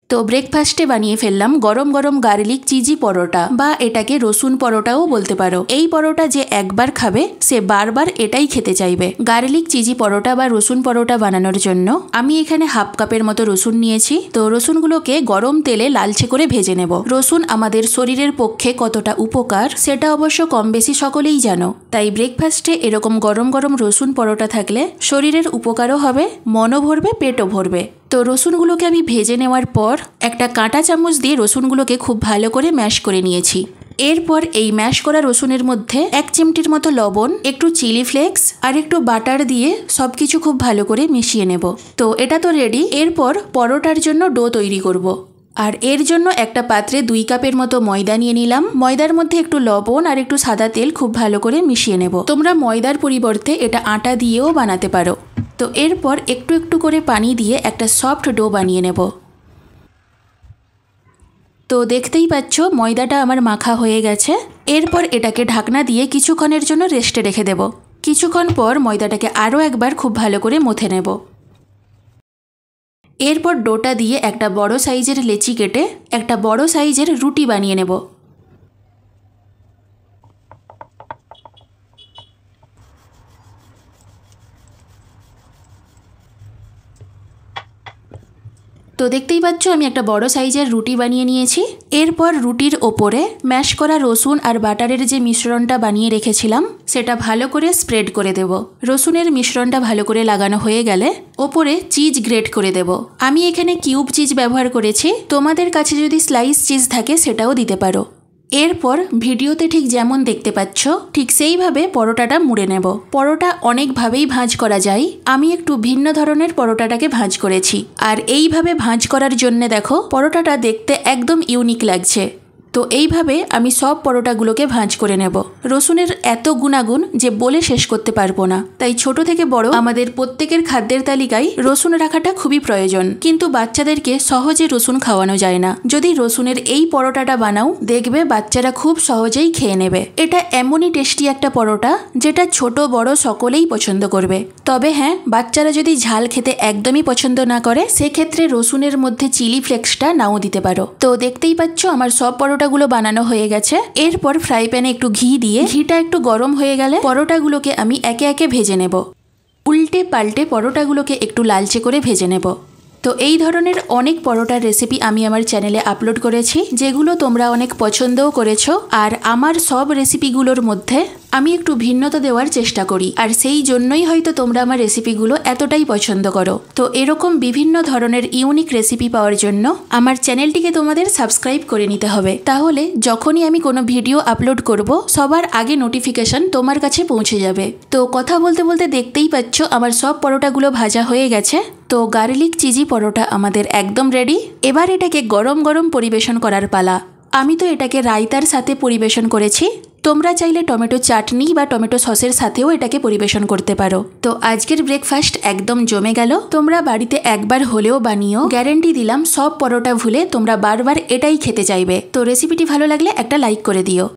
তো ব্রেকফাস্টে বানিয়ে ফেললাম গরম গরম গার্লিক চিজি পরোটা, বা এটাকে রসুন পরোটাও বলতে পারো। এই পরোটা যে একবার খাবে সে বারবার এটাই খেতে চাইবে। গার্লিক চিজি পরোটা বা রসুন পরোটা বানানোর জন্য আমি এখানে হাফ কাপের মতো রসুন নিয়েছি। তো রসুনগুলোকে গরম তেলে লালচে করে ভেজে নেব। রসুন আমাদের শরীরের পক্ষে কতটা উপকার সেটা অবশ্য কম বেশি সকলেই জানো, তাই ব্রেকফাস্টে এরকম গরম গরম রসুন পরোটা থাকলে শরীরের উপকারও হবে, মনও ভরবে, পেটও ভরবে। তো রসুনগুলোকে আমি ভেজে নেওয়ার পর একটা কাঁটা চামচ দিয়ে রসুনগুলোকে খুব ভালো করে ম্যাশ করে নিয়েছি। এরপর এই ম্যাশ করা রসুনের মধ্যে 1 চিমটির মতো লবণ, একটু চিলি ফ্লেক্স আর একটু বাটার দিয়ে সবকিছু খুব ভালো করে মিশিয়ে নেব। তো এটা তো রেডি। এরপর পরোটার জন্য ডো তৈরি করব। আর এর জন্য একটা পাত্রে 2 কাপের মতো ময়দা নিয়ে নিলাম। ময়দার মধ্যে একটু লবণ আর একটু সাদা তেল খুব ভালো করে মিশিয়ে নেব। তোমরা ময়দার পরিবর্তে এটা আটা দিয়েও বানাতে পারো। তো এরপর একটু একটু করে পানি দিয়ে একটা সফট ডো বানিয়ে নেব। তো দেখতেই পাচ্ছ ময়দাটা আমার মাখা হয়ে গেছে। এরপর এটাকে ঢাকনা দিয়ে কিছুক্ষণের জন্য রেস্টে রেখে দেব। কিছুক্ষণ পর ময়দাটাকে আরও একবার খুব ভালো করে মথে নেব। এরপর ডোটা দিয়ে একটা বড় সাইজের লেচি কেটে একটা বড় সাইজের রুটি বানিয়ে নেব। তো দেখতেই পাচ্ছ আমি একটা বড় সাইজের রুটি বানিয়ে নিয়েছি। এরপর রুটির ওপরে ম্যাশ করা রসুন আর বাটারের যে মিশ্রণটা বানিয়ে রেখেছিলাম সেটা ভালো করে স্প্রেড করে দেব। রসুনের মিশ্রণটা ভালো করে লাগানো হয়ে গেলে ওপরে চিজ গ্রেট করে দেব। আমি এখানে কিউব চিজ ব্যবহার করেছি, তোমাদের কাছে যদি স্লাইস চিজ থাকে সেটাও দিতে পারো। এরপর ভিডিওতে ঠিক যেমন দেখতে পাচ্ছ ঠিক সেইভাবে পরোটাটা মুড়ে নেব। পরোটা অনেকভাবেই ভাঁজ করা যায়, আমি একটু ভিন্ন ধরনের পরোটাটাকে ভাঁজ করেছি। আর এইভাবে ভাঁজ করার জন্য দেখো পরোটাটা দেখতে একদম ইউনিক লাগছে। তো এইভাবে আমি সব পরোটাগুলোকে ভাঁজ করে নেব। রসুনের এত গুণাগুণ যে বলে শেষ করতে পারবো না, তাই ছোট থেকে বড় আমাদের প্রত্যেকের খাদ্যের তালিকায় রসুন রাখাটা খুবই প্রয়োজন। কিন্তু বাচ্চাদেরকে সহজে রসুন খাওয়ানো যায় না। যদি রসুনের এই পরোটাটা বানাও দেখবে বাচ্চারা খুব সহজেই খেয়ে নেবে। এটা এমনই টেস্টি একটা পরোটা যেটা ছোট বড় সকলেই পছন্দ করবে। তবে হ্যাঁ, বাচ্চারা যদি ঝাল খেতে একদমই পছন্দ না করে সেক্ষেত্রে রসুনের মধ্যে চিলি ফ্লেক্সটা নাও দিতে পারো। তো দেখতেই পাচ্ছ আমার সব পরোটাগুলো বানানো হয়ে গেছে। এরপর ফ্রাই প্যানে একটু ঘি দিয়ে ঘিটা একটু গরম হয়ে গেলে পরোটাগুলোকে আমি একে একে ভেজে নেব। উল্টে পাল্টে পরোটাগুলোকে একটু লালচে করে ভেজে নেব। তো এই ধরনের অনেক পরোটার রেসিপি আমি আমার চ্যানেলে আপলোড করেছি, যেগুলো তোমরা অনেক পছন্দও করেছো। আর আমার সব রেসিপিগুলোর মধ্যে আমি একটু ভিন্নতা দেওয়ার চেষ্টা করি, আর সেই জন্যই হয়তো তোমরা আমার রেসিপিগুলো এতটাই পছন্দ করো। তো এরকম বিভিন্ন ধরনের ইউনিক রেসিপি পাওয়ার জন্য আমার চ্যানেলটিকে তোমাদের সাবস্ক্রাইব করে নিতে হবে। তাহলে যখনই আমি কোনো ভিডিও আপলোড করব সবার আগে নোটিফিকেশন তোমার কাছে পৌঁছে যাবে। তো কথা বলতে বলতে দেখতেই পাচ্ছ আমার সব পরোটাগুলো ভাজা হয়ে গেছে। তো গার্লিক চিজি পরোটা আমাদের একদম রেডি। এবার এটাকে গরম গরম পরিবেশন করার পালা। আমি তো এটাকে রায়তার সাথে পরিবেশন করেছি, তোমরা চাইলে টমেটো চাটনি বা টমেটো সসের সাথেও এটাকে পরিবেশন করতে পারো। তো আজকের ব্রেকফাস্ট একদম জমে গেল। তোমরা বাড়িতে একবার হলেও বানিও, গ্যারেন্টি দিলাম সব পরোটা ভুলে তোমরা বারবার এটাই খেতে চাইবে। তো রেসিপিটি ভালো লাগলে একটা লাইক করে দিও।